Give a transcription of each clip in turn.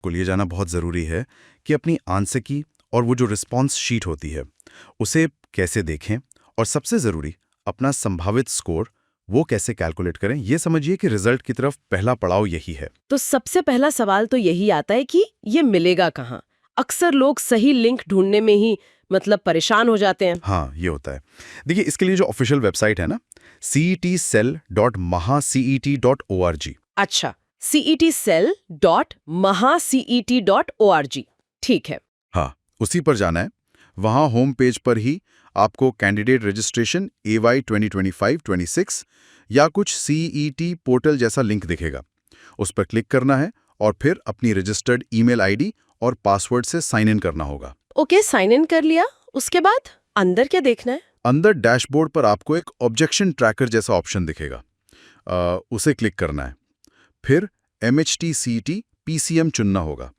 को लिए जाना बहुत ज़रूरी है कि अपनी आंसर की और वो जो रिस्पॉन्स शीट होती है उसे कैसे देखें, और सबसे ज़रूरी अपना संभावित स्कोर वो कैसे कैलकुलेट करें। ये समझिए कि रिजल्ट की तरफ पहला पड़ाव यही है। तो सबसे पहला सवाल तो यही आता है कि ये मिलेगा कहाँ। अक्सर लोग सही लिंक ढूंढने में ही परेशान हो जाते हैं। हाँ, ये होता है। देखिए, इसके लिए जो ऑफिशियल वेबसाइट है ना, cetcell.mahacet.org। अच्छा, cetcell.mahacet.org, ठीक है। हाँ, उसी पर जाना है। वहाँ होम पेज पर ही आपको कैंडिडेट रजिस्ट्रेशन AY 2025-26 या कुछ CET पोर्टल जैसा लिंक दिखेगा। उस पर क्लिक करना है और फिर अपनी रजिस्टर्ड ईमेल आईडी और पासवर्ड से साइन इन करना होगा। ओके, साइन इन कर लिया। उसके बाद अंदर क्या देखना है? अंदर डैशबोर्ड पर आपको एक ऑब्जेक्शन ट्रैकर जैसा ऑप्शन दिखेगा। उसे क्लिक करना है। फिर MHT CET PCM चुनना होगा।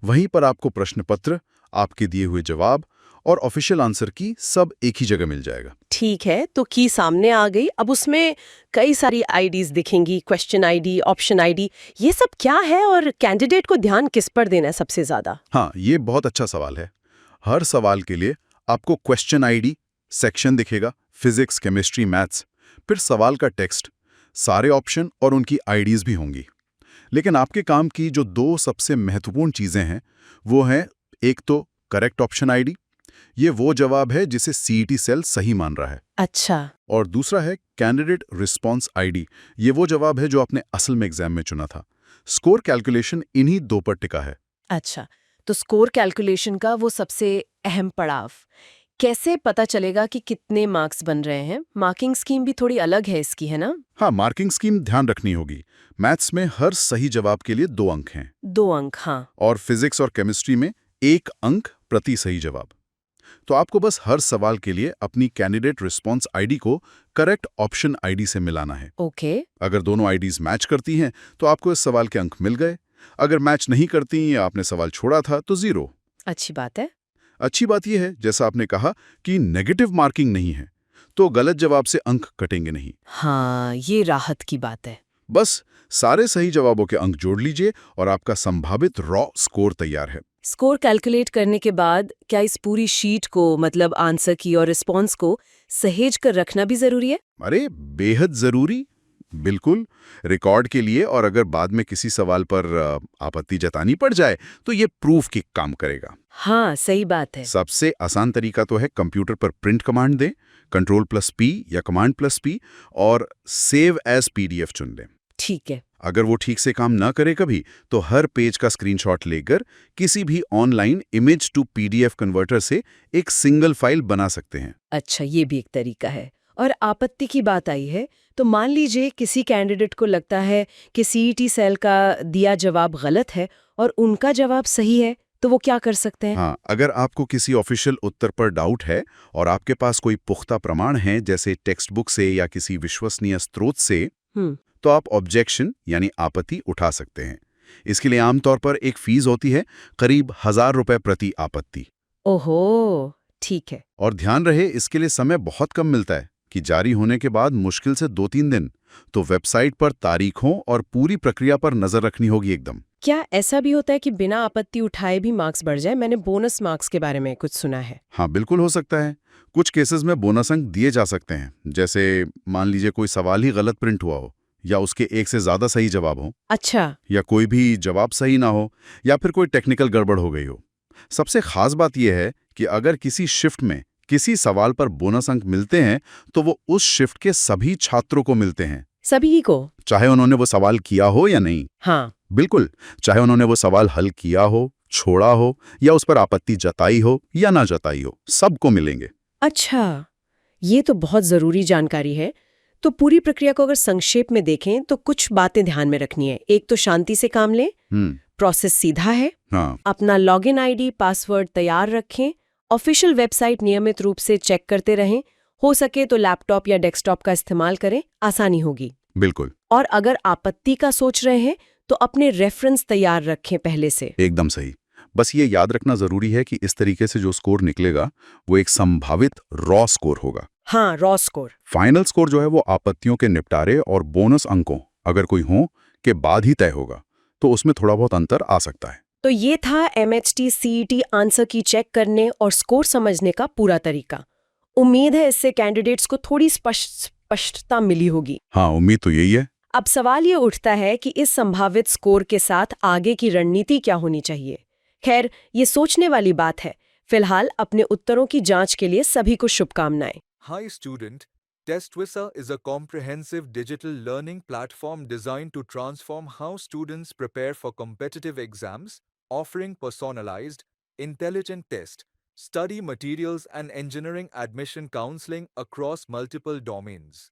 वहीं पर आपको प्रश्न पत्र, आपके दिए हुए जवाब और ऑफिशियल आंसर की सब एक ही जगह मिल जाएगा। ठीक है, तो की सामने आ गई। अब उसमें कई सारी आईडीज दिखेंगी, क्वेश्चन आईडी, ऑप्शन आईडी। ये सब क्या है और कैंडिडेट को ध्यान किस पर देना है सबसे ज्यादा? हाँ, ये बहुत अच्छा सवाल है। हर सवाल के लिए आपको क्वेश्चन आईडी सेक्शन दिखेगा, फिजिक्स, केमिस्ट्री, मैथ्स, फिर सवाल का टेक्स्ट, सारे ऑप्शन और उनकी आईडीज भी होंगी। लेकिन आपके काम की जो दो सबसे महत्वपूर्ण चीजें हैं वो हैं, एक तो करेक्ट ऑप्शन आईडी, ये वो जवाब है जिसे CET सेल सही मान रहा है। अच्छा। और दूसरा है कैंडिडेट रिस्पॉन्स आईडी, ये वो जवाब है जो आपने असल में एग्जाम में चुना था। स्कोर कैलकुलेशन इन्हीं दो पर टिका है। अच्छा, तो स्कोर कैलकुलेशन का वो सबसे अहम पड़ाव, कैसे पता चलेगा कि कितने मार्क्स बन रहे हैं? मार्किंग स्कीम भी थोड़ी अलग है इसकी, है ना? हाँ, मार्किंग स्कीम ध्यान रखनी होगी। मैथ्स में हर सही जवाब के लिए 2 अंक हैं। 2 अंक, हाँ। और फिजिक्स और केमिस्ट्री में 1 अंक प्रति सही जवाब। तो आपको बस हर सवाल के लिए अपनी कैंडिडेट रिस्पॉन्स आईडी को करेक्ट ऑप्शन आईडी से मिलाना है। ओके। अगर दोनों आईडीज मैच करती हैं तो आपको इस सवाल के अंक मिल गए। अगर मैच नहीं करती या आपने सवाल छोड़ा था तो 0। अच्छी बात है। अच्छी बात यह है, जैसा आपने कहा, कि नेगेटिव मार्किंग नहीं है, तो गलत जवाब से अंक कटेंगे नहीं। हाँ, ये राहत की बात है। बस सारे सही जवाबों के अंक जोड़ लीजिए और आपका संभावित रॉ स्कोर तैयार है। स्कोर कैलकुलेट करने के बाद क्या इस पूरी शीट को, आंसर की और रिस्पॉन्स को सहेज कर रखना भी जरूरी है? अरे, बेहद जरूरी, बिल्कुल, रिकॉर्ड के लिए। और अगर बाद में किसी सवाल पर आपत्ति जतानी पड़ जाए तो ये प्रूफ की काम करेगा। हाँ, सही बात है। सबसे आसान तरीका तो है कंप्यूटर पर प्रिंट कमांड दें, Ctrl+P या Command+P, और सेव एज PDF चुन लें। ठीक है। अगर वो ठीक से काम ना करे कभी, तो हर पेज का स्क्रीनशॉट लेकर किसी भी online image to PDF converter से एक सिंगल फाइल बना सकते हैं। अच्छा, ये भी एक तरीका है। और आपत्ति की बात आई है, तो मान लीजिए किसी कैंडिडेट को लगता है कि CET सेल का दिया जवाब गलत है और उनका जवाब सही है, तो वो क्या कर सकते हैं? हाँ, अगर आपको किसी ऑफिशियल उत्तर पर डाउट है और आपके पास कोई पुख्ता प्रमाण है, जैसे टेक्स्ट बुक से या किसी विश्वसनीय स्रोत से, तो आप ऑब्जेक्शन यानी आपत्ति उठा सकते हैं। इसके लिए आमतौर पर एक फीस होती है, करीब 1000 रुपए प्रति आपत्ति। ओहो, ठीक है। और ध्यान रहे, इसके लिए समय बहुत कम मिलता है कि जारी होने के बाद मुश्किल से 2-3 दिन। तो वेबसाइट पर तारीखों और पूरी प्रक्रिया पर नजर रखनी होगी एकदम। क्या ऐसा भी होता है कि बिना आपत्ति उठाए भी मार्क्स बढ़ जाए? मैंने बोनस मार्क्स के बारे में कुछ सुना है। हाँ, बिल्कुल हो सकता है। कुछ केसेस में बोनस अंक दिए जा सकते हैं, जैसे मान लीजिए कोई सवाल ही गलत प्रिंट हुआ हो, या उसके एक से ज्यादा सही जवाब हो, अच्छा। या कोई भी जवाब सही ना हो, या फिर कोई टेक्निकल गड़बड़ हो गई हो। सबसे खास बात यह है कि अगर किसी शिफ्ट में किसी सवाल पर बोनस अंक मिलते हैं तो वो उस शिफ्ट के सभी छात्रों को मिलते हैं। सभी को? चाहे उन्होंने वो सवाल किया हो या नहीं। हाँ, बिल्कुल, चाहे उन्होंने वो सवाल हल किया हो, छोड़ा हो, या उस पर आपत्ति जताई हो या ना जताई हो, सबको मिलेंगे। अच्छा, ये तो बहुत जरूरी जानकारी है। तो पूरी प्रक्रिया को अगर संक्षेप में देखें तो कुछ बातें ध्यान में रखनी है। एक तो शांति से काम लें, प्रोसेस सीधा है। हाँ। अपना लॉगिन आईडी, पासवर्ड तैयार रखें। ऑफिशियल वेबसाइट नियमित रूप से चेक करते रहें। हो सके तो लैपटॉप या डेस्कटॉप का इस्तेमाल करें, आसानी होगी। बिल्कुल। और अगर आपत्ति का सोच रहे हैं तो अपने रेफरेंस तैयार रखें पहले से। एकदम सही। बस ये याद रखना जरूरी है कि इस तरीके से जो स्कोर निकलेगा वो एक संभावित रॉ स्कोर होगा। हाँ, रॉ स्कोर। फाइनल स्कोर जो है वो आपत्तियों के निपटारे और बोनस अंकों, अगर कोई हो, के बाद ही तय होगा। तो उसमें थोड़ा बहुत अंतर आ सकता है। तो ये था MHT CET आंसर की चेक करने और स्कोर समझने का पूरा तरीका। उम्मीद है इससे कैंडिडेट्स को थोड़ी स्पष्टता मिली होगी। हाँ, उम्मीद तो यही है। अब सवाल ये उठता है कि इस संभावित स्कोर के साथ आगे की रणनीति क्या होनी चाहिए। खैर, ये सोचने वाली बात है। फिलहाल अपने उत्तरों की जांच के लिए सभी को शुभकामनाएं। Hi student, TestWizza is a comprehensive digital learning platform designed to transform how students prepare for competitive exams, offering personalized, intelligent test, study materials and engineering admission counseling across multiple domains.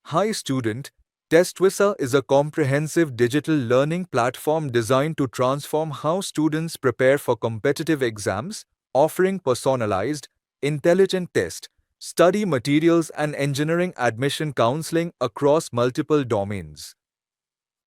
Hi student, TestWizza is a comprehensive digital learning platform designed to transform how students prepare for competitive exams, offering personalized, intelligent test, study materials and engineering admission counseling across multiple domains.